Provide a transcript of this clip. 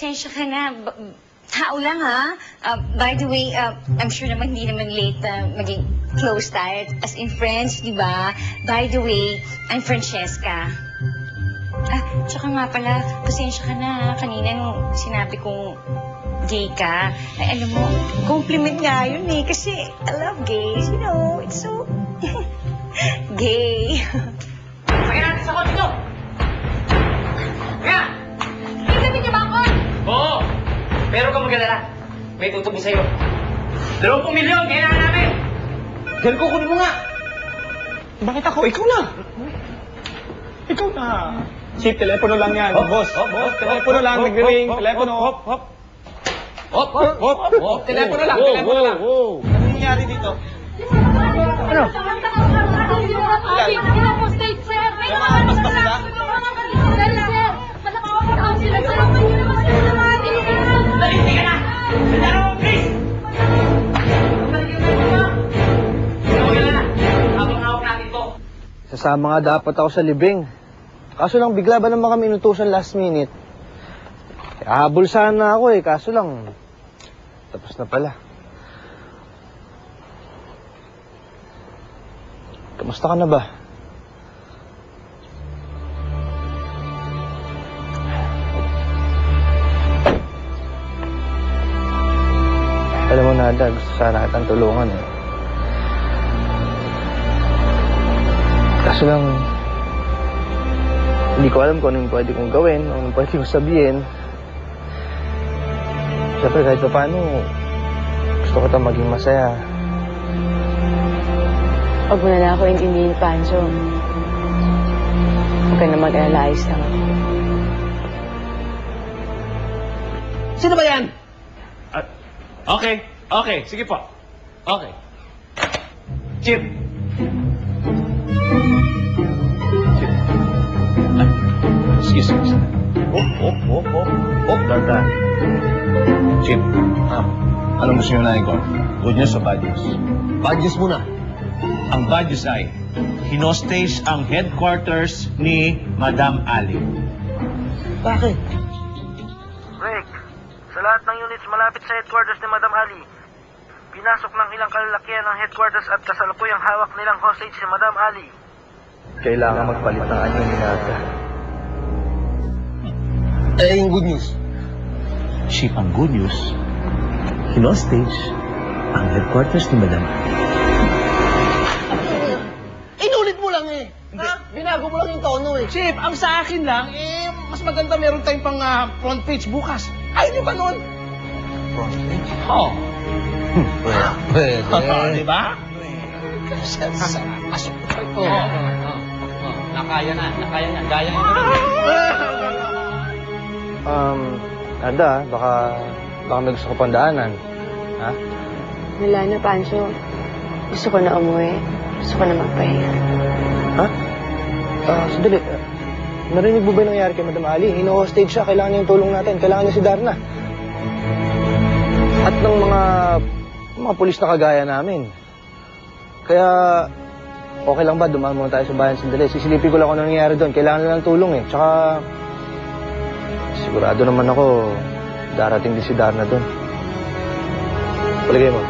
pasensya ka na. Tao lang, ha? By the way, I'm sure naman hindi naman late maging close tayo. As in friends, di ba? By the way, I'm Francesca. Tsaka nga pala, pasensya ka na, ha? Kanina nung sinabi kong gay ka, ay alam mo, compliment nga yun eh. Kasi I love gays, you know. It's so gay. Kaya natin sa kotse nyo! Kaya! Kailangan niyo ba ako? Oo! Pero kung mag-alala, may tutubo sa'yo. 20 milyon, kailangan namin! Diyan ko, kunin mo nga. Bakit ako? Ikaw na. Ikaw na. Chip, telepono lang yan. Boss. Boss, telepono lang. Nag-ring. Telepono. Hop. Telepono lang. Telepono lang. Ano nangyayari dito? Ano? Dali, ka na! Sandaro, please! Okay na. Habang-hawak natin to. Sasama nga dapat ako sa libing. Kaso lang, bigla ba naman kami inutusan last minute? Habol sana ako kaso lang, tapos na pala. Kamusta ka na ba? Alam mo na, Dag, gusto sana kitang tulungan Kaso lang, hindi ko alam kung anong pwede kong gawin, anong pwede kong sabihin. Siyempre, kahit pa paano, gusto ko itong maging masaya. Huwag mo na lang ako intindihin, Pancho. Huwag ka na mag-alala, ayos lang ako. Sino ba yan? Okay. Sige po. Okay. Chip. Excuse me. Dandan. Chip. Anong gusto nyo na ko? Good news o bad news? Bad news muna. Ang bad news ay, hinostage ang headquarters ni Madam Ali. Bakit? Rick, sa lahat ng units malapit sa headquarters ni Madam Ali, pinasok ng ilang kalalakihan ng headquarters at kasalukuyang hawak nilang hostage si Madam Ali. Kailangan magpalit ng anyo ni Nata. Yung good news. Chip, ang good news, hinostage ang headquarters ni Madam Ali. Inulit mo lang Binago mo lang yung tono Chip, ang sa akin lang, mas maganda meron tayong pang front page bukas. Ayaw niyo ba nun? Front page? Oo. Pwede. Di ba? Nakaya na. Gaya na. Nada, baka may gusto ko pandaanan. Ha? Wala na, Pancho. Gusto ko na umuwi. Gusto ko na magpahinga. Ha? Sandali. Narinig mo ba yung nangyari kay Madam Ali? Hino-hostage siya. Kailangan niya yung tulong natin. Kailangan niya si Darna. At ng mga pulis na kagaya namin. Kaya, okay lang ba? Dumaan muna tayo sa bayan sandali. Sisilipin ko lang kung ano nangyari doon. Kailangan nila ng tulong Tsaka, sigurado naman ako, darating din si Darna doon. Palagay mo.